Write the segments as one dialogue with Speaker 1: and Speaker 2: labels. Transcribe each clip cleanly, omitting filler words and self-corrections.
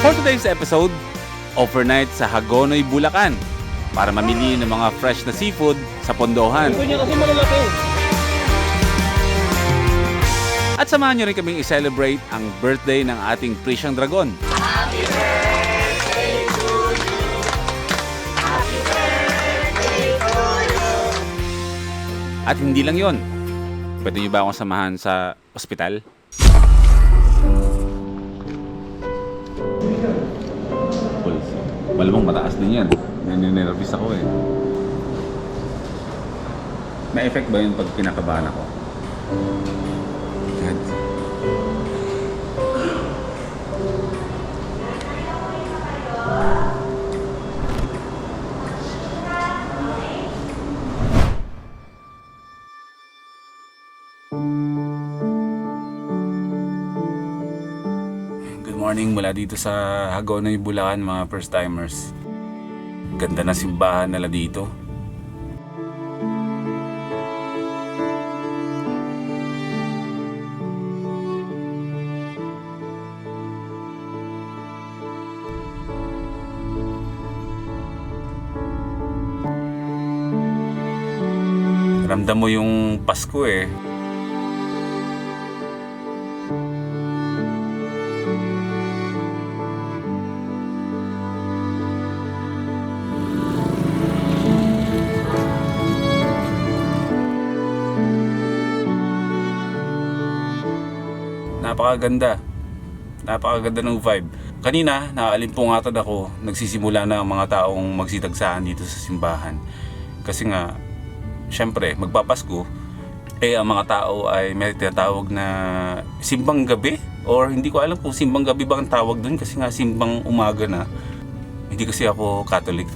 Speaker 1: For today's episode, overnight sa Hagonoy, Bulacan para mamili ng mga fresh na seafood sa pondohan.
Speaker 2: Ito niya kasi malalaki.
Speaker 1: At samahan nyo rin kaming i-celebrate ang birthday ng ating Prisyang Dragon.
Speaker 3: Happy birthday to you. Happy birthday to you.
Speaker 1: At hindi lang yon. Pwede nyo ba akong samahan sa ospital? Pulse. Malamang mataas din yan. Ninervous ako eh. May effect ba yun pag kinakabahan ako? God. Good morning mula dito sa Hagonoy, Bulacan, mga first timers. Ganda na simbahan nila dito. Ramdam mo yung Pasko eh. Napakaganda. Napakaganda ng vibe. Kanina, naalimpungatan ako. Nagsisimula na ang mga taong magsitagsahan dito sa simbahan. Kasi nga, syempre, magpapasko, ang mga tao ay may tinatawag na simbang gabi. Or hindi ko alam kung simbang gabi ba ang tawag doon kasi nga simbang umaga na. Hindi kasi ako Catholic.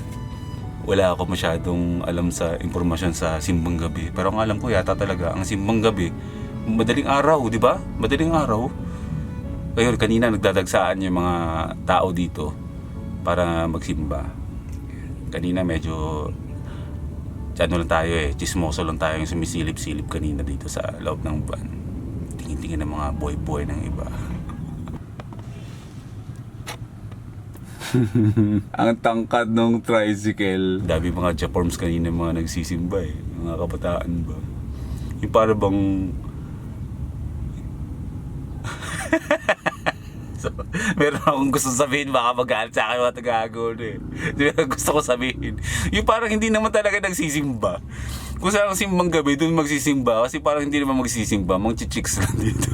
Speaker 1: Wala ako masyadong alam sa impormasyon sa simbang gabi. Pero ang alam ko yata talaga, ang simbang gabi, madaling araw, di ba? Madaling araw. Ngayon, kanina nagdadagsaan yung mga tao dito para magsimba. Kanina medyo ano lang tayo eh, chismoso lang tayo yung sumisilip-silip kanina dito sa loob ng van. Tingin-tingin ng mga boy-boy ng iba. Ang tangkad ng tricycle. Dami mga Japorms kanina mga nagsisimba eh. Mga kabataan ba? Yung para bang so, meron akong gusto sabihin, baka magalit sa akin mga taga-Hagonoy eh. Gusto ko sabihin, yung parang hindi naman talaga nagsisimba. Kung saan ang simbang gabi, doon magsisimba. Kasi parang hindi naman magsisimba, mga chichicks lang dito.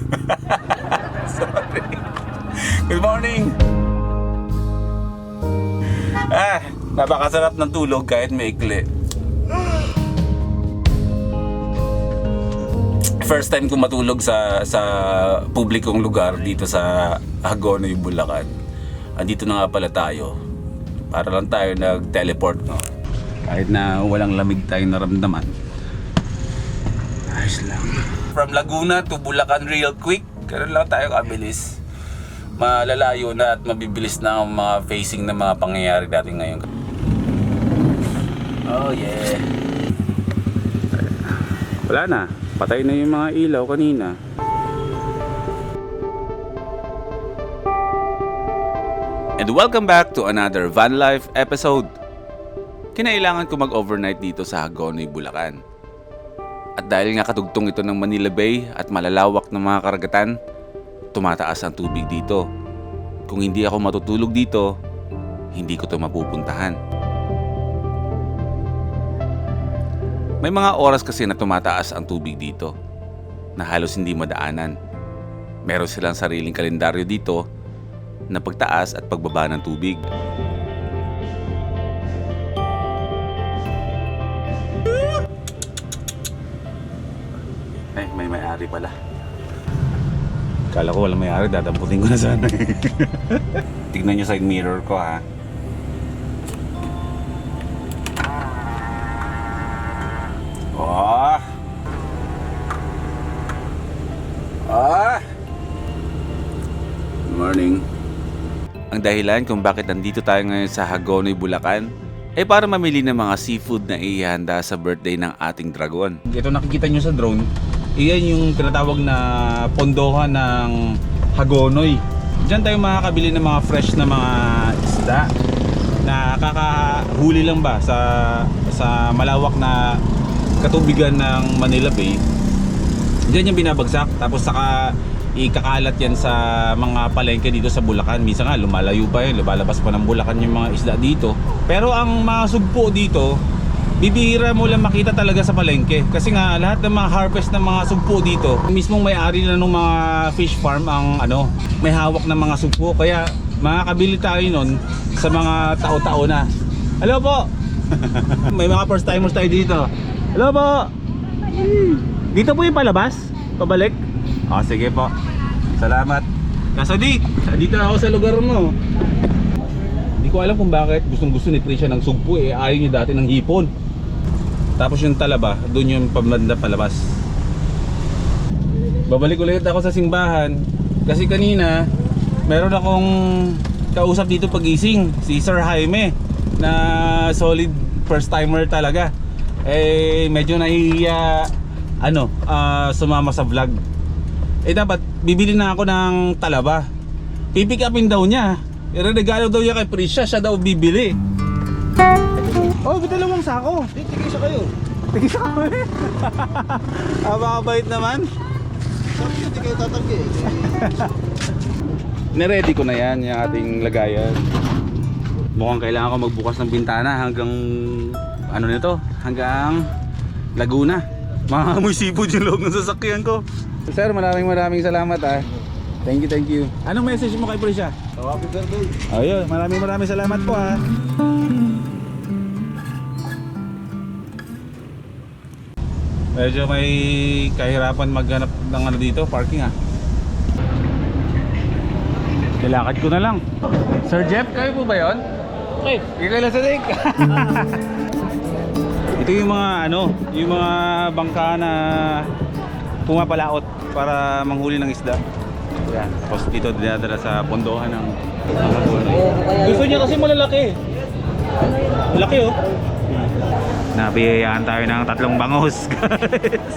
Speaker 1: Sorry. Good morning! Napakasarap ng tulog kahit maikli. First time ko matulog sa publikong lugar dito sa Hagonoy, Bulacan. Andito na nga pala tayo. Para lang tayo nag-teleport, no? Kahit na walang lamig tayong naramdaman. Ayos lang. From Laguna to Bulacan real quick. Ganun lang tayo kabilis. Malalayo na at mabibilis na ang mga facing ng mga pangyayari natin ngayon. Oh yeah. Wala na. Patay na yung mga ilaw kanina. And welcome back to another Van Life episode. Kinailangan ko mag-overnight dito sa Hagonoy, Bulacan. At dahil nga katugtong ito ng Manila Bay at malalawak ng mga karagatan, tumataas ang tubig dito. Kung hindi ako matutulog dito, hindi ko ito mapupuntahan. May mga oras kasi na tumataas ang tubig dito na halos hindi madaanan. Meron silang sariling kalendaryo dito na pagtaas at pagbaba ng tubig. Ay, may may-ari pala. Kala ko walang may-ari, dadamputin ko na sana. Tignan nyo sa mirror ko ha. Oh. Good morning. Ang dahilan kung bakit nandito tayo ngayon sa Hagonoy, Bulacan ay para mamili ng mga seafood na ihanda sa birthday ng ating dragon. Ito nakikita nyo sa drone, iyan yung tinatawag na pondohan ng Hagonoy. Diyan tayo makakabili ng mga fresh na mga isda na kakahuli lang ba sa malawak na katubigan ng Manila Bay. Diyan yung binabagsak, tapos saka ikakalat yan sa mga palengke dito sa Bulacan. Minsan nga lumalayo pa yun, lumalabas pa ng Bulacan yung mga isda dito. Pero ang mga sugpo dito, bibihira mo lang makita talaga sa palengke. Kasi nga lahat ng mga harvest ng mga sugpo dito, mismong may-ari na ng mga fish farm ang may hawak ng mga sugpo. Kaya makakabili tayo nun sa mga tao-tao na. Hello po! May mga first timers tayo dito. Hello po! Dito po yung palabas? Pabalik? Sige po. Salamat. Kasadik, dito ako sa lugar mo. Hindi ko alam kung bakit gustong-gusto ni Trisha ng sugpo ayaw niya dati ng hipon. Tapos yung talaba, doon yung pamanda palabas. Babalik ulit ako sa simbahan kasi kanina meron akong kausap dito pagising, si Sir Jaime, na solid first timer talaga. Medyo nahihiya sumama sa vlog. Dapat bibili na ako ng talaba. Pipick upin daw niya. Iregalo daw niya kay Prisha, siya daw bibili. Dalawang sako.
Speaker 2: Tigisa kayo.
Speaker 1: Tigisa kami. Mabait naman.
Speaker 2: Sabi hindi kayo tatanggi.
Speaker 1: Niready ko na yan, yung ating lagayan. Mukhang kailangan ko magbukas ng bintana hanggang hanggang Laguna. Makahamoy seafood yung loob ng sasakyan ko. Sir, maraming salamat Thank you. Anong message mo kay Prisha?
Speaker 2: Happy birthday.
Speaker 1: Ayun, maraming salamat po Medyo may kahirapan maghanap ng dito, parking Nilakad ko na lang. Sir Jeff, kayo po ba yun? Okay. Ikaw lang sa dig. Ito yung mga yung mga bangka na pumapalaot para manghuli ng isda. Yan, tapos dito dinadala sa pondohan ng mga buhay. Gusto niya kasi malalaki. Malaki Nabiyayaan tayo ng 3 bangus, guys.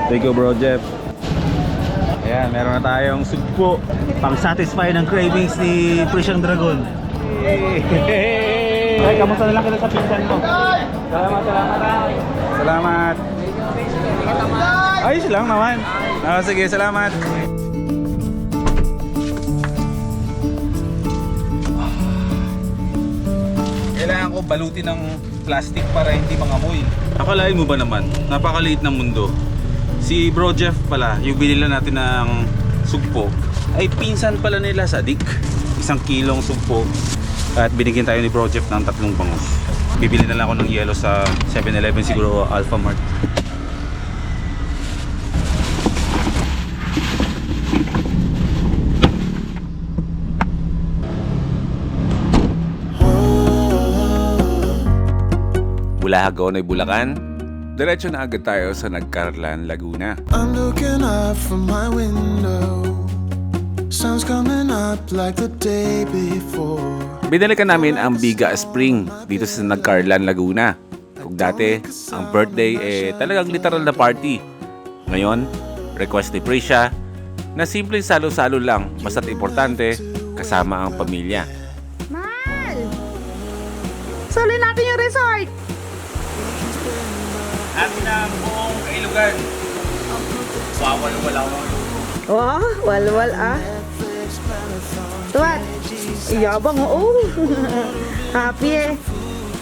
Speaker 1: Thank you, bro Jeff. Ayan, meron na tayong sugpo pang satisfy ng cravings ni Prishang Dragon. Ay, kamusta na lang kita sa pinsan mo? Salamat. Ayos lang naman. Sige, salamat. Kailangan ko balutin ng plastic para hindi mangamoy. Akalain mo ba naman, napakaliit ng mundo. Si Bro Jeff pala, yung binila natin ng sugpo, ay pinsan pala nila sa Dick. 1 kilong sugpo. At binigyan tayo ni Bro Jeff ng 3 bangus. Bibili na lang ako ng yelo sa 7-Eleven, siguro Alphamart. Mula Hagonoy, Bulacan, diretso na agad tayo sa Nagcarlan, Laguna.
Speaker 4: I'm looking up from my window. Sun's coming up like the day before.
Speaker 1: Binalikan namin ang Biga Spring dito sa Nagcarlan, Laguna. Kung dati, ang birthday talagang literal na party. Ngayon, request ni Prisha na simpleng salo-salo lang, basta't importante, kasama ang pamilya.
Speaker 3: Mahal! Sali natin yung resort!
Speaker 1: Atin na ang buong kailugan. Wawal-wala ko.
Speaker 3: Oh, walwal Tuwat! Iyabang Happy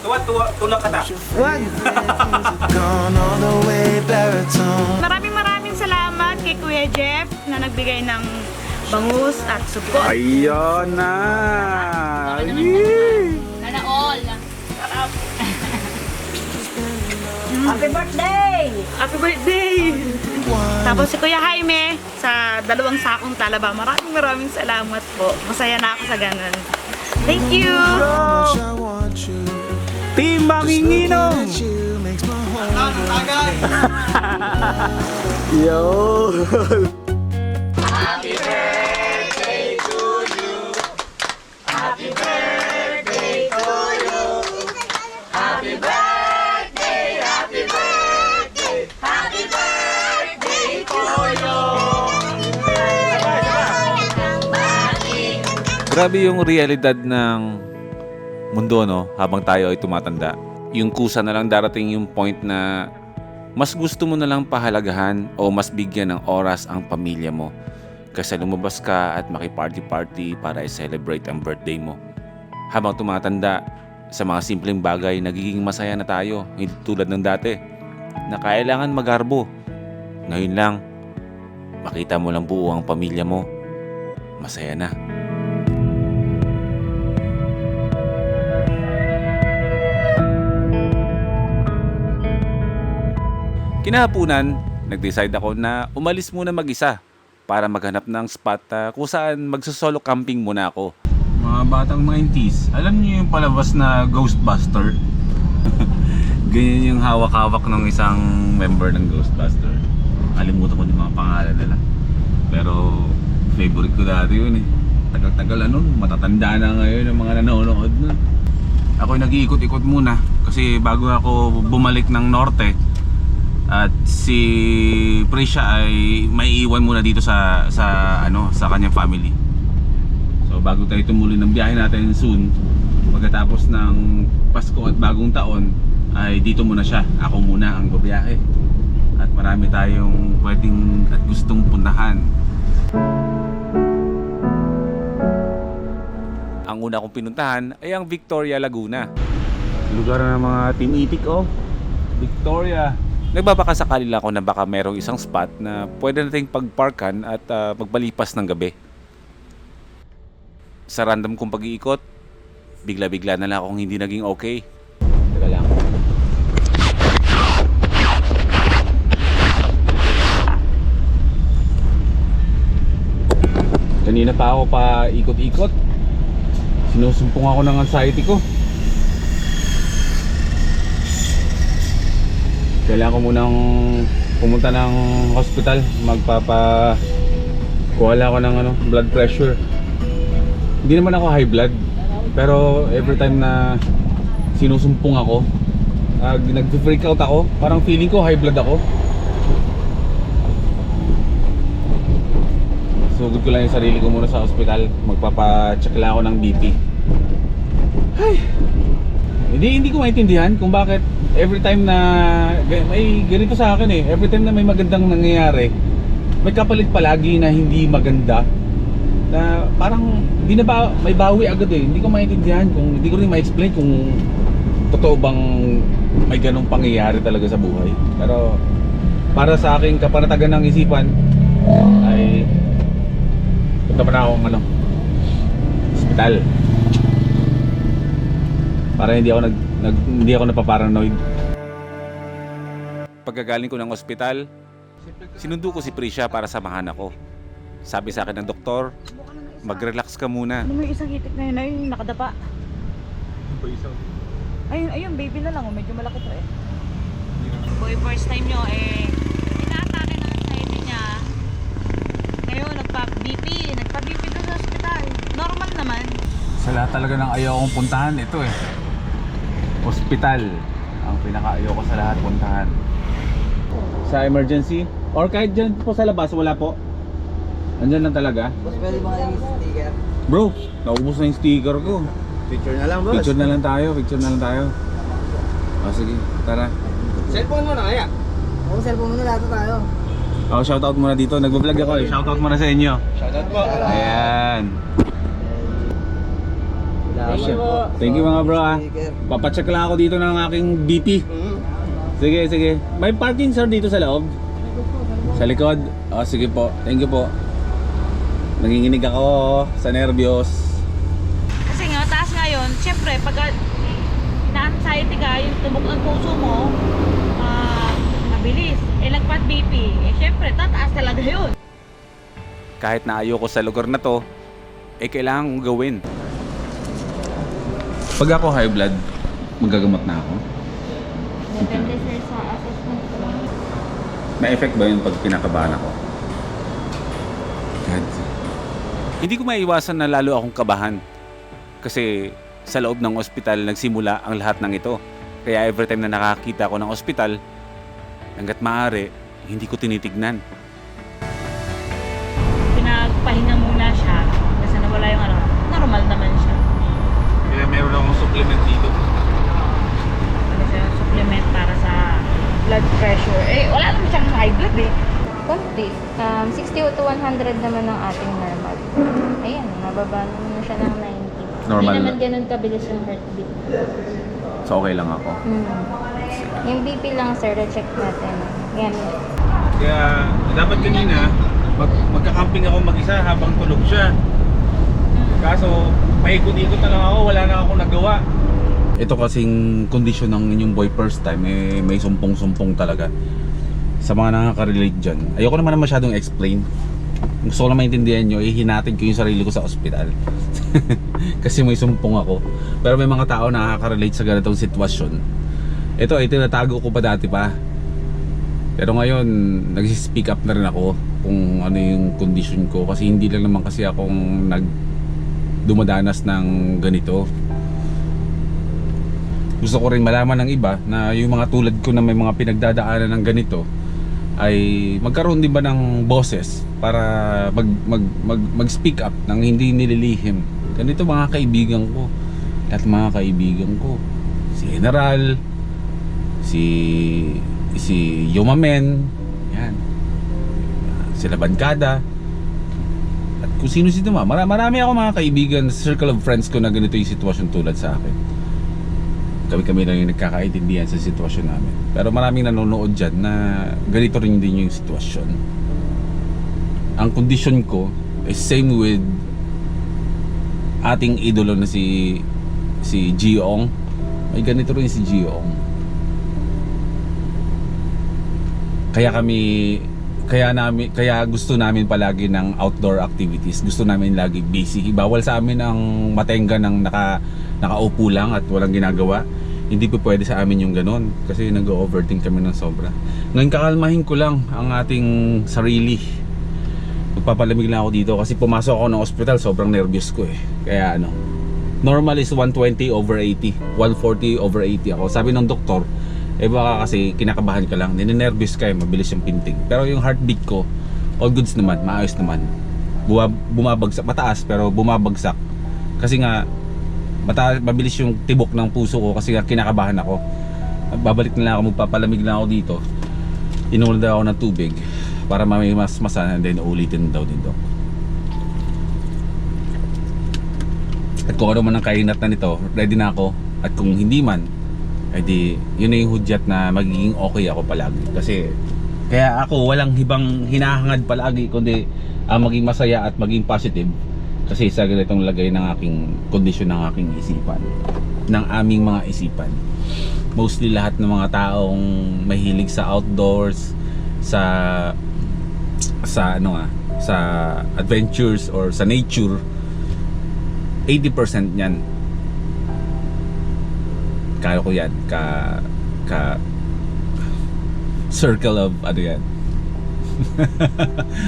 Speaker 1: Tuwat, tulak ka na.
Speaker 3: Wag!
Speaker 4: Gone all the way baritone.
Speaker 5: Maraming salamat kay Kuya Jeff na nagbigay ng bangus at sugo.
Speaker 1: Ayan na!
Speaker 5: Sana all.
Speaker 3: Happy birthday!
Speaker 5: Happy birthday! Tapos si Kuya Jaime sa 2 sakong talaba. Maraming salamat po. Masaya na ako sa ganun. Thank you!
Speaker 4: How much I want you.
Speaker 1: Team Manginginom!
Speaker 4: At you makes my whole
Speaker 1: Yo! Grabe yung realidad ng mundo, no? Habang tayo ay tumatanda. Yung kusa na lang darating yung point na mas gusto mo na lang pahalagahan o mas bigyan ng oras ang pamilya mo kaysa lumabas ka at maki-party-party para i-celebrate ang birthday mo. Habang tumatanda, sa mga simpleng bagay, nagiging masaya na tayo, hindi tulad ng dati, na kailangan magarbo. Ngayon lang, makita mo lang buo ang pamilya mo, masaya na. Kinahapunan, nag-decide ako na umalis muna mag-isa para maghanap ng spot kung saan magsosolo camping muna ako. Mga batang 90s, alam niyo yung palabas na Ghostbuster? Ganyan yung hawak-hawak ng isang member ng Ghostbuster. Kalimutan ko yung mga pangalan nila. Pero favorite ko dati yun eh. Tagal-tagal matatanda na ngayon yung mga nanonood nun. Ako nag-iikot-ikot muna kasi bago ako bumalik ng norte, at si Prisha ay maiiwan muna dito sa kanyang family. So bago tayo tumuloy ng biyahe natin soon, pagkatapos ng Pasko at Bagong Taon, ay dito muna siya. Ako muna ang babiyahe. At marami tayong pwedeng at gustong puntahan. Ang una kong pinuntahan ay ang Victoria, Laguna. Lugar ng mga Team Itik, Victoria. Nagbabakasakali lang ako na baka merong isang spot na pwede nating pagparkan at magbalipas ng gabi. Sa random kong pag-iikot, bigla-bigla na lang akong hindi naging okay. Teka lang. Kanina pa ako pa ikot-ikot. Sinusumpong ako ng anxiety ko. Kailangan ko munang pumunta ng hospital, kuha ako ng blood pressure. Hindi naman ako high blood, pero every time na sinusumpong ako, nag-freak out ako, parang feeling ko high blood ako. Sugod ko lang yung sarili ko muna sa hospital, magpapa-check lang ako ng BP. Ay, hindi ko maintindihan kung bakit every time na may ganito sa akin every time na may magandang nangyayari, may kapalit palagi na hindi maganda, na parang hindi na may bawi agad hindi ko maintindihan, kung hindi ko rin ma-explain kung totoo bang may ganong pangyayari talaga sa buhay. Pero para sa aking kapanatagan ng isipan ay punta pa na akong hospital para hindi ako napaparanoid. Pagkagaling ko ng ospital, sinundo ko si Prisha para samahan ako. Sabi sa akin ng doktor, mag-relax ka muna.
Speaker 5: Ano may isang hitik na yun? Ayun, nakadapa. Ayun, baby na lang. Medyo malaki to Boy, first time nyo inaatake ng anxiety niya. Ngayon, nagpa-BP doon sa ospital. Normal naman.
Speaker 1: Sa lahat talaga ng ayaw kong puntahan, ito hospital ang pinaka-ayaw ko sa lahat puntahan. Sa emergency or kahit dyan po sa labas, wala po. Andyan lang talaga.
Speaker 3: Boss, pwede ba kayo sticker?
Speaker 1: Bro, naubos na yung sticker ko.
Speaker 2: Picture na lang, boss.
Speaker 1: Picture na lang tayo. O sige, tara.
Speaker 2: Cellphone mo na kaya.
Speaker 3: Oo, cellphone mo na lahat tayo.
Speaker 1: Shoutout muna dito, nagbablog ako Shoutout muna sa inyo.
Speaker 2: Shoutout po.
Speaker 1: Ayan. Thank you mga bro Papacheck lang ako dito ng aking BP. Sige. May parking sir dito sa loob? Sa likod? Sige po. Thank you po. Nanginginig ako sa nervyos.
Speaker 5: Kasi nga, taas ngayon, syempre, pag na-anxiety ka, yung tubog ng puso mo, mabilis. Nagpat-BP, syempre, tataas talaga yun.
Speaker 1: Kahit na ayoko sa lugar na to, kailangan kong gawin. Pag ako high blood, magagamot na ako.
Speaker 5: Depende sir sa assessment ko.
Speaker 1: May effect ba yun pag kinakabahan ako? God. Hindi ko maiiwasan na lalo akong kabahan. Kasi sa loob ng ospital nagsimula ang lahat ng ito. Kaya every time na nakakita ako ng ospital, hanggat maaari, hindi ko tinitignan.
Speaker 5: Pinagpahinga muna siya kasi nawala yung normal
Speaker 6: 100 naman ang ating normal. Ayan, nababa naman siya ng 90.
Speaker 1: Normal
Speaker 6: Hindi naman
Speaker 1: lang.
Speaker 6: ganun kabilis yung heartbeat.
Speaker 1: So okay lang ako.
Speaker 6: Yung BP lang, sir, check natin. Yan.
Speaker 1: Kaya dapat kanina magka-camping ako mag-isa habang tulog siya. Kaso paikot-ikot na lang ako, wala na akong nagawa. Ito kasing kondisyon ng inyong boy first time, may sumpong-sumpong talaga. Sa mga nakaka-relate dyan, ayoko naman masyadong explain. Gusto ko lang maintindihan nyo, hinatid ko yung sarili ko sa ospital. Kasi may sumpong ako. Pero may mga tao na nakaka-relate sa ganitong sitwasyon. Ito ay tinatago ko pa dati pa. Pero ngayon, nag-speak up na rin ako kung ano yung condition ko. Kasi hindi lang naman kasi akong dumadanas ng ganito. Gusto ko rin malaman ng iba na yung mga tulad ko na may mga pinagdadaanan ng ganito ay magkaroon din ba ng boses para mag-speak up nang hindi nililihim. Ganito mga kaibigan ko. Lahat mga kaibigan ko. Si General, si Yomamen, yan. Sila Bankada. At kung sino-sino marami ako mga kaibigan, circle of friends ko na ganito yung sitwasyon tulad sa akin. Kami lang yung nagkakaintindihan sa sitwasyon namin. Pero maraming nanonood dyan na ganito rin din yung sitwasyon. Ang kondisyon ko is same with ating idolo na si Jiong. May ganito rin si Jiong. Kaya gusto namin palagi ng outdoor activities. Gusto namin lagi busy. Bawal sa amin ang matenga ng nakaupo lang at walang ginagawa. Hindi po pwede sa amin yung ganon kasi nag-overthink kami ng sobra. Ngayon kakalmahin ko lang ang ating sarili. Magpapalamig lang ako dito kasi pumasok ako ng ospital, sobrang nervous ko eh. Kaya normal is 120 over 80, 140 over 80 ako. Sabi ng doktor, baka kasi kinakabahan ka lang, ninenervous ka eh, mabilis yung pintig. Pero yung heartbeat ko, all goods naman, maayos naman. Bumabagsak, mataas pero bumabagsak. Kasi nga mabilis yung tibok ng puso ko kasi kinakabahan ako. Babalik na lang ako, magpapalamig na ako dito. Inulan daw ako ng tubig para may mas-masan and then ulitin daw din doon. At kung ano man ang kainat na nito, ready na ako. At kung hindi man, edi yun na yung hudyat na magiging okay ako palagi. Kasi kaya ako walang hibang hinahangad palagi kundi maging masaya at maging positive. Kasi sa ganitong lagay ng aking kondisyon ng aking isipan, ng aming mga isipan. Mostly lahat ng mga taong mahilig sa outdoors, sa adventures or sa nature, 80% niyan. Kaya ko yan, ka circle of ano yan.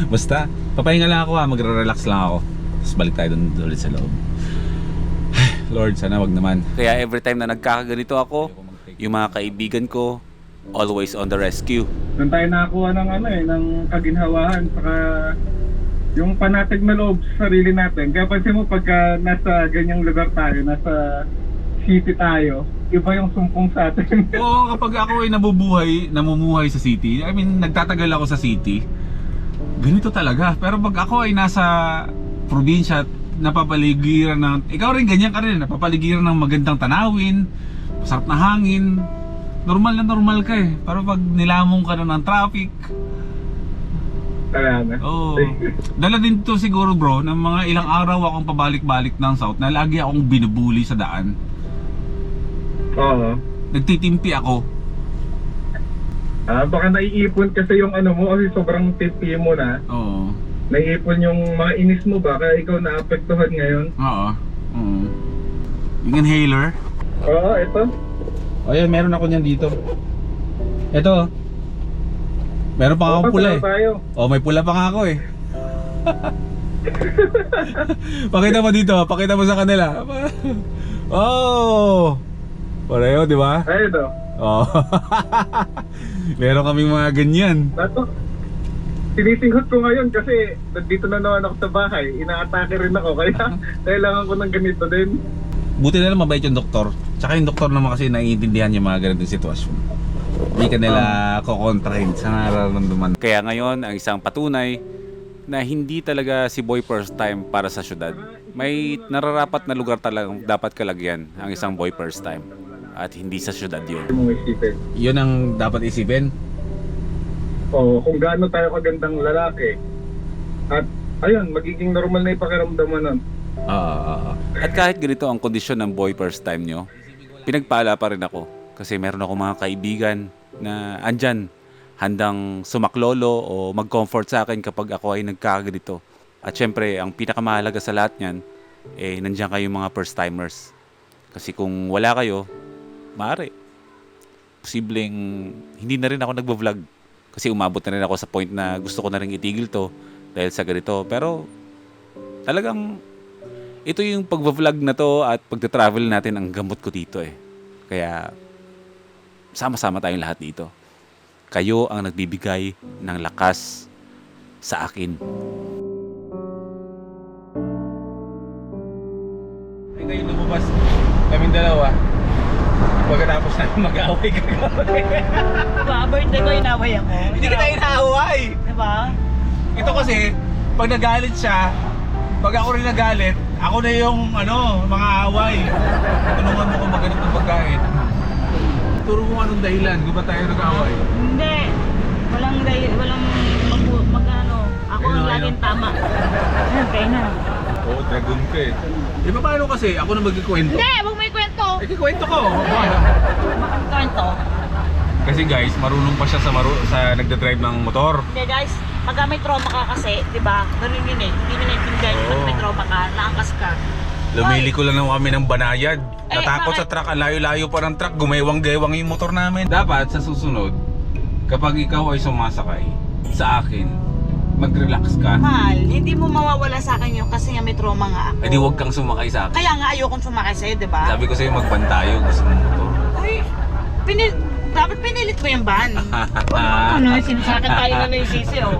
Speaker 1: Basta, papahinga lang ako magre-relax lang ako. Tapos balik tayo doon ulit sa loob. Lord, sana wag naman. Kaya every time na nagkakaganito ako, yung mga kaibigan ko, always on the rescue.
Speaker 7: Doon tayo nakakuha ng ng kaginhawaan, saka yung panatag na loob sa sarili natin. Kaya pansin mo pagka nasa ganyang lugar tayo, nasa city tayo, iba yung sumpong sa atin.
Speaker 1: Oo, kapag ako ay namumuhay sa city, I mean, nagtatagal ako sa city, ganito talaga. Pero pag ako ay nasa probinsya, napapaligiran ng, ikaw rin ganyan ka rin, napapaligiran ng magandang tanawin, masarap na hangin, normal ka eh. Pero pag nilamong ka na ng traffic,
Speaker 7: Kaya na.
Speaker 1: oh, dala din to siguro bro, ng mga ilang araw akong pabalik-balik ng south na lagi akong binubuli sa daan.
Speaker 7: Oo.
Speaker 1: Nagtitimpi ako.
Speaker 7: Baka naiipon kasi yung mo kasi sobrang timpi mo na.
Speaker 1: Oo.
Speaker 7: Naiipon yung mga inis mo ba kaya ikaw naapektuhan ngayon?
Speaker 1: Oo. Yung inhaler.
Speaker 7: Oo, ito.
Speaker 1: Ayun, meron ako niyan dito. Ito. Meron pa nga akong pula eh.
Speaker 7: Tayo.
Speaker 1: Oh, may pula pa nga ako eh. Pakita mo dito, pakita mo sa kanila. Oh! Pareho, di ba?
Speaker 7: Ay, ito.
Speaker 1: Oh. Meron kaming mga ganyan.
Speaker 7: Dato. Sinisinghot ko ngayon kasi dito na naman ako sa bahay. Inaatake rin ako kaya kailangan ko ng ganito din.
Speaker 1: Buti na lang mabait yung doktor. Tsaka yung doktor naman kasi naiintindihan yung mga ganitong sitwasyon. Hindi ka nila kukontrahin sa nararamdaman. Kaya ngayon, ang isang patunay na hindi talaga si boy first time para sa syudad. May nararapat na lugar talagang dapat kalagyan ang isang boy first time. At hindi sa syudad yun.
Speaker 7: Mong isipin.
Speaker 1: Yun ang dapat isipin.
Speaker 7: O kung gaano tayo kagandang lalaki. At ayun, magiging normal na ipakiramdam mo nun.
Speaker 1: At kahit ganito ang kondisyon ng boy first time nyo, pinagpala pa rin ako. Kasi meron ako mga kaibigan na andyan, handang sumaklolo o mag-comfort sa akin kapag ako ay nagkakaganito. At syempre, ang pinakamahalaga sa lahat niyan, nandiyan kayong mga first timers. Kasi kung wala kayo, maaari. Posibleng hindi na rin ako nagbo-vlog. Kasi umabot na rin ako sa point na gusto ko na rin itigil to dahil sa ganito. Pero talagang ito yung pag-vlog na to at pagta-travel natin ang gamot ko dito eh. Kaya sama-sama tayong lahat dito. Kayo ang nagbibigay ng lakas sa akin. Ay kayo lumabas kaming dalawa. Pagkatapos na mag-away ka.
Speaker 5: Diba, birthday ko, inaway ako.
Speaker 1: Hindi kita inaaway!
Speaker 5: Diba?
Speaker 1: Ito kasi, pag nagalit siya, pag ako rin nagalit, ako na yung mga away. Tulungan mo kung maganap ng pagkain. Turo mo anong dahilan kung ba tayo nag-away.
Speaker 5: Hindi. Walang Ako ang laging tama. Ayun, kayo na.
Speaker 1: Oo, dragon ka eh. Di ba paano kasi? Ako na magkikwento.
Speaker 5: Hindi, huwag may kwento.
Speaker 1: Kikwento ko.
Speaker 5: Kwento.
Speaker 1: Kasi guys, marunong pa siya sa nagdadrive ng motor.
Speaker 5: Hindi guys, pag may trauma ka kasi, di ba? Ganun yun eh. Hindi mo naintindihan pag may trauma ka, naangkas ka.
Speaker 1: Lumiliko lang naman kami ng banayad.
Speaker 5: Eh,
Speaker 1: Natakot
Speaker 5: bakit?
Speaker 1: sa truck, ang layo-layo pa ng truck, gumaywang-gaywang yung motor namin. Dapat sa susunod, kapag ikaw ay sumasakay sa akin, mag-relax ka.
Speaker 5: Mahal, hindi mo mawawala sa akin yun kasi nga may trauma nga ako.
Speaker 1: Eh di huwag kang sumakay sa akin.
Speaker 5: Kaya nga ayokong sumakay sa'yo, di ba?
Speaker 1: Sabi ko sa'yo magbantayo, gusto mo motor.
Speaker 5: Ay, dapat pinilit mo yung van. Ano, sinasakit tayo na yung sisi, oh.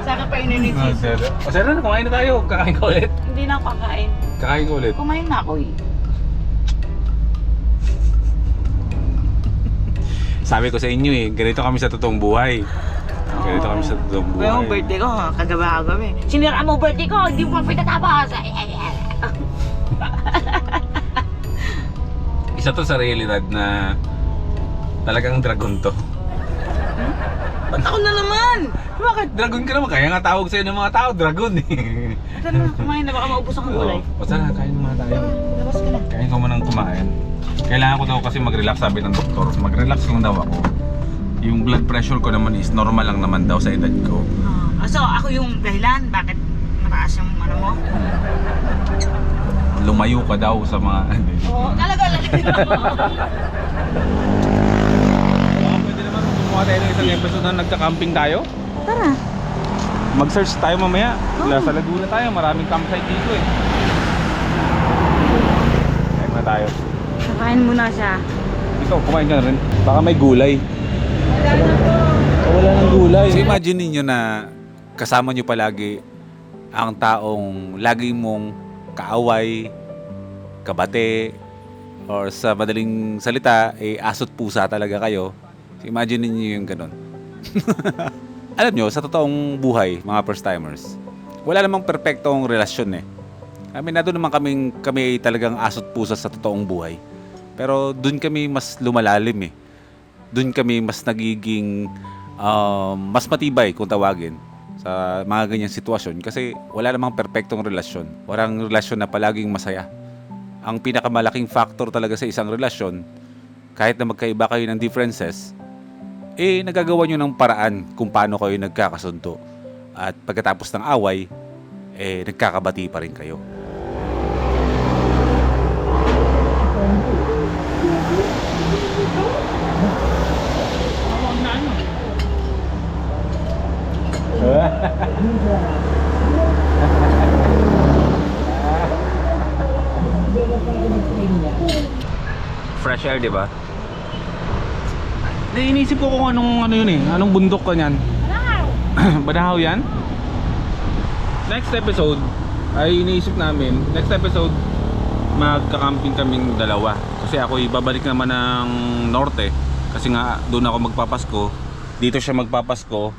Speaker 5: Sa akin pa yun yung sisi.
Speaker 1: O sana na, kumain na tayo. Kakain ka ulit.
Speaker 5: Hindi na ako kakain.
Speaker 1: Kakain ka ulit.
Speaker 5: Kumain na ako eh.
Speaker 1: Sabi ko sa inyo eh, ganito kami sa totoong buhay. Ganito kami sa totoong buhay.
Speaker 5: Yung birthday ko, kagabi. Sinira mo birthday ko, hindi mo pa pinatapos.
Speaker 1: Isa to sa realidad na talagang dragon to.
Speaker 5: Ba't ako na naman?
Speaker 1: Bakit? Dragon ka naman. Kaya nga tawag sa'yo ng mga tao, dragon eh.
Speaker 5: Ito na, kumain na baka maubos akong gulay.
Speaker 1: O sana, kain muna tayo.
Speaker 5: Labas ka na.
Speaker 1: Kain ko muna ng kumain. Kailangan ko daw kasi mag-relax, sabi ng doktor. Mag-relax lang daw ako. Yung blood pressure ko naman is normal lang naman daw sa edad ko.
Speaker 5: So, ako yung dahilan, bakit mataas yung ano mo?
Speaker 1: Lumayo ka daw sa mga...
Speaker 5: Oo, talaga lang.
Speaker 1: Pwede naman gumawa tayo ng isang episode na nagka-camping tayo.
Speaker 5: Tara.
Speaker 1: Mag-search tayo mamaya. Sa Laguna tayo, maraming campsite dito eh. Kain na tayo.
Speaker 5: Kain muna siya.
Speaker 1: Ikaw, kumain ka na rin. Baka may gulay. Wala nang gulay. So imagine ninyo na kasama nyo palagi ang taong lagi mong kaaway, kabate, or sa madaling salita, asot pusa talaga kayo. So imagine ninyo yung ganun. Alam nyo, sa totoong buhay, mga first timers, wala namang perpektong relasyon eh. Doon naman kami talagang asot pusa sa totoong buhay. Pero doon kami mas lumalalim eh. Doon kami mas nagiging mas matibay kung tawagin sa mga ganyang sitwasyon kasi wala namang perpektong relasyon. Walang relasyon na palaging masaya. Ang pinakamalaking factor talaga sa isang relasyon, kahit na magkaiba kayo ng differences, nagagawa nyo ng paraan kung paano kayo nagkakasundo. At pagkatapos ng away, nagkakabati pa rin kayo. Fresh air, di ba? Iniisip ko kung anong yun eh. Anong bundok ka niyan? Badahaw. Badahaw yan? Next episode ay iniisip namin. Next episode magka-camping kaming dalawa. Kasi ako ibabalik naman ng norte. Kasi nga doon ako magpapasko. Dito siya magpapasko.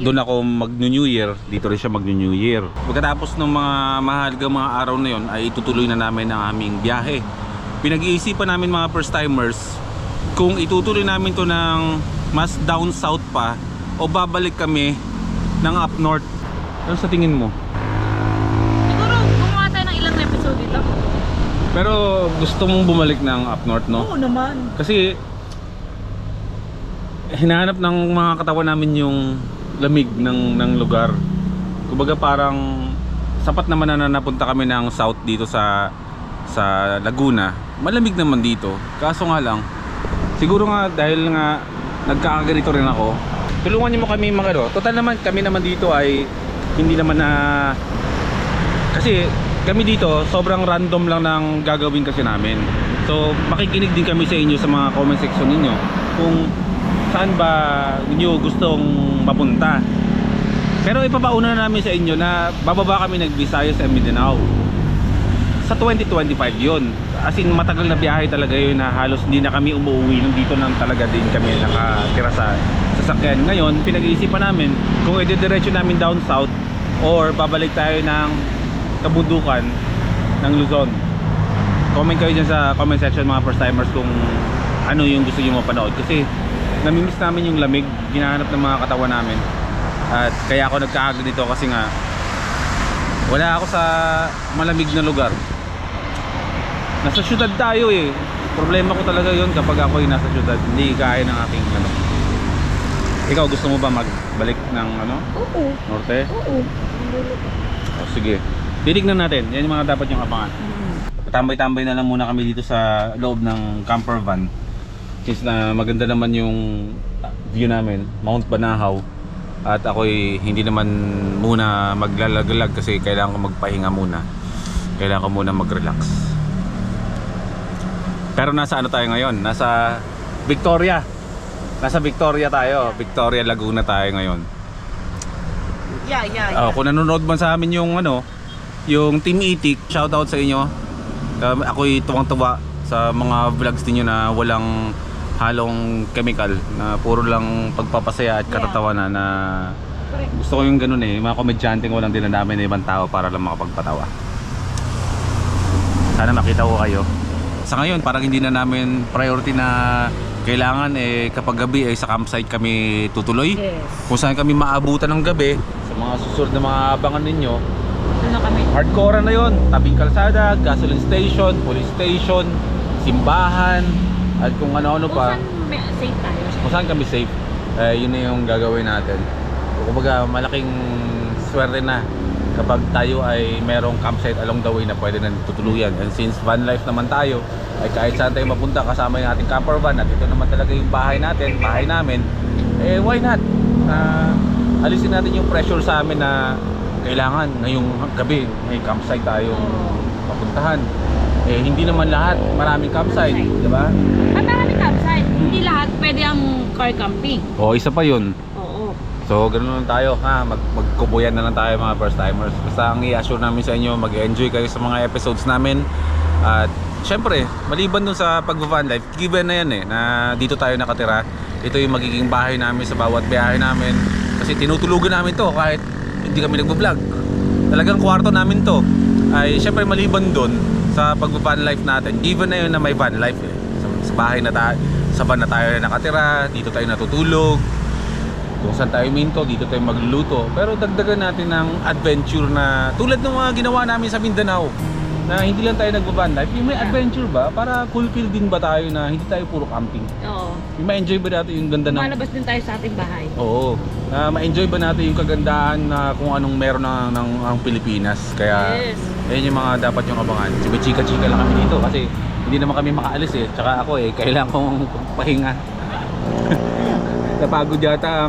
Speaker 1: doon ako mag-New Year, dito rin siya mag-New Year. Pagkatapos ng mga mahalagang mga araw na yon ay itutuloy na namin ang aming biyahe. Pinag-iisipan namin mga first timers kung itutuloy namin to ng mas down south pa o babalik kami ng up north. Ano sa tingin mo?
Speaker 5: Siguro, gumawa tayo ng ilang episode dito.
Speaker 1: Pero gusto mong bumalik ng up north, no?
Speaker 5: Oo naman.
Speaker 1: Kasi hinahanap ng mga katawan namin yung lamig ng lugar. Kumbaga parang sapat naman na napunta kami ng south dito sa Laguna. Malamig naman dito. Kaso nga lang, siguro nga dahil nga nagkakaganito rin ako, tulungan niyo mo kami mga ano. Total naman kami naman dito ay hindi naman na, kasi kami dito sobrang random lang ng gagawin kasi namin. So makikinig din kami sa inyo sa mga comment section ninyo kung saan ba niyo gustong mapunta. Pero ipapauna na namin sa inyo na bababa kami nag-Visayas and Mindanao sa 2025 yun. As in matagal na biyahe talaga yun na halos hindi na kami umuwi, nandito lang talaga din kami nakatira sa sasakyan. Ngayon pinag-iisipan namin kung idediretso namin down south or babalik tayo ng kabundukan ng Luzon. Comment kayo dyan sa comment section mga first timers kung ano yung gusto nyo mapanood, kasi namimiss namin yung lamig, hinahanap ng mga katawan namin. At kaya ako nagkakaganito kasi nga wala ako sa malamig na lugar. Nasa syudad tayo eh. Problema ko talaga yun kapag ako ay nasa syudad, hindi kaya ng aking ano. Ikaw gusto mo ba magbalik ng ano?
Speaker 5: Oo.
Speaker 1: Norte?
Speaker 5: Oo.
Speaker 1: O sige, titignan natin. Yan yung mga dapat yung abangan. Tambay-tambay na lang muna kami dito sa loob ng camper van, since na maganda naman yung view namin, Mount Banahaw. At ako'y hindi naman muna maglalagalag kasi kailangan ko magpahinga muna. Kailangan ko muna mag-relax. Pero nasa ano tayo ngayon? Nasa Victoria. Nasa Victoria tayo. Victoria, Laguna tayo ngayon.
Speaker 5: Yeah.
Speaker 1: Kung nanonood man sa amin yung ano, yung Team Itik, shoutout sa inyo. Ako'y tuwang-tuwa sa mga vlogs niyo na walang halong chemical, na puro lang pagpapasaya at katatawanan, na gusto ko yung ganun eh, mga komedyante walang dinadamay na ibang tao para lang makapagpatawa. Sana makita ko kayo. Sa ngayon parang hindi na namin priority na kailangan eh kapag gabi ay sa campsite kami tutuloy.
Speaker 5: Yes.
Speaker 1: Kung saan kami maabutan ng gabi, sa mga susunod na mga abangan ninyo,
Speaker 5: Doon na kami.
Speaker 1: hardcore na yon, tabing kalsada, gasoline station, police station, simbahan, at kung ano-ano
Speaker 5: Kung
Speaker 1: pa.
Speaker 5: saan safe tayo.
Speaker 1: Kung saan kami safe, yun na yung gagawin natin. Kumbaga malaking swerte na kapag tayo ay merong campsite along the way na pwede na tutuluyan. And since van life naman tayo, ay kahit saan tayo mapunta kasama yung ating camper van, at ito naman talaga yung bahay natin, bahay namin, eh why not? Alisin natin yung pressure sa amin na kailangan ngayong gabi may campsite tayong papuntahan. Eh hindi naman lahat maraming campsite, di ba?
Speaker 5: At maraming campsite. Hindi lahat pwede ang car camping.
Speaker 1: O isa pa yun.
Speaker 5: Oo.
Speaker 1: So ganoon lang tayo ha, magkubuyan na lang tayo mga first timers. Basta ang i-assure namin sa inyo, mag-enjoy kayo sa mga episodes namin. At syempre, maliban dun sa pag-van life, given na yan eh, na dito tayo nakatira. Ito yung magiging bahay namin sa bawat biyahe namin. Kasi tinutulugan namin to kahit hindi kami nagbo-vlog. Talagang kwarto namin to. Ay syempre maliban dun sa pag-van life natin, given na yun na may van life eh. Sa bahay na tayo, sa van na tayo nakatira, dito tayo natutulog. Kung saan tayo minto, dito tayo magluluto. Pero dagdagan natin ng adventure na tulad ng mga ginawa namin sa Mindanao, na hindi lang tayo nagbo-van life, yung may adventure ba para fulfill din ba tayo na hindi tayo puro camping.
Speaker 5: Oo.
Speaker 1: Yung ma-enjoy ba natin yung ganda ng...
Speaker 5: Malabas din tayo sa ating bahay.
Speaker 1: Oo. Na ma-enjoy ba natin yung kagandahan na kung anong meron ng Pilipinas. Kaya
Speaker 5: Yes.
Speaker 1: ayun yung mga dapat yung abangan. Chika-chika lang kami dito kasi hindi naman kami makaalis eh. Tsaka ako eh, kailangan kong pahinga. Napagod yata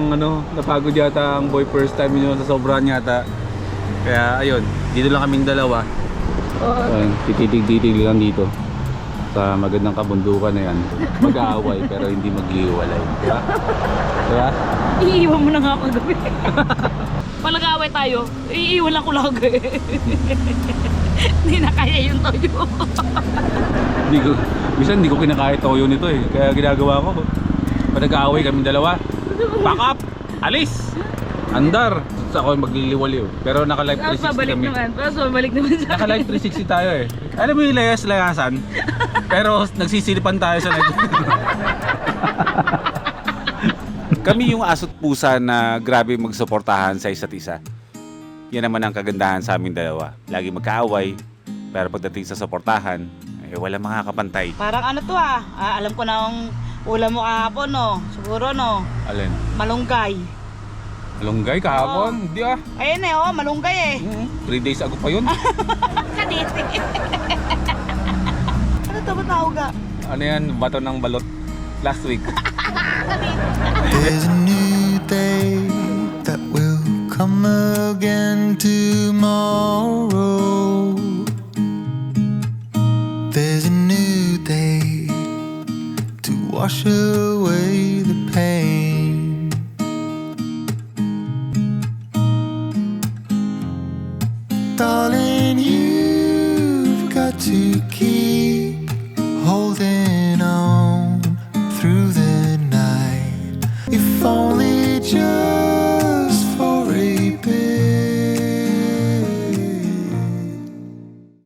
Speaker 1: ang boy first time nyo sa sobrang yata. Kaya ayun, dito lang kaming dalawa. Ayun, titig-titig lang dito sa magandang kabundukan na yan. Mag-aaway pero hindi mag-iwalay, diba? Diba?
Speaker 5: Iiwan mo na nga ako gabi. Pag nag-aaway tayo, iiwan ako lagi. Hindi na kaya yung toyo.
Speaker 1: Minsan hindi ko kinakaya toyo nito eh. Kaya ginagawa ko, pag nag-aaway kaming dalawa, pack up! Alis! Andar! Ako magliliwaliw. Pero naka-live 360 kami.
Speaker 5: Tapos pabalik naman sa
Speaker 1: Naka-live 360 tayo eh. Alam mo yung layas-layasan? Pero nagsisilipan tayo sa live. Kami yung aso't pusa na grabe magsuportahan sa isa't isa. Yan naman ang kagandahan sa aming dalawa. Lagi magkaaway, pero pagdating sa suportahan, eh wala makakapantay.
Speaker 5: Parang ano to alam ko na ang ulam mo kahapon no. Siguro no.
Speaker 1: Alin?
Speaker 5: Malunggay.
Speaker 1: Malunggay kahapon? Hindi ah.
Speaker 5: Ayun malunggay
Speaker 1: 3 days ago pa yun.
Speaker 5: Kaditi. Ano to ba tawag ka?
Speaker 1: Ano yan? Bato ng balot. Last week.
Speaker 4: There's a new day that will come again tomorrow. There's a new day to wash away the pain. Darling, you've got to keep holding on through the night. If only just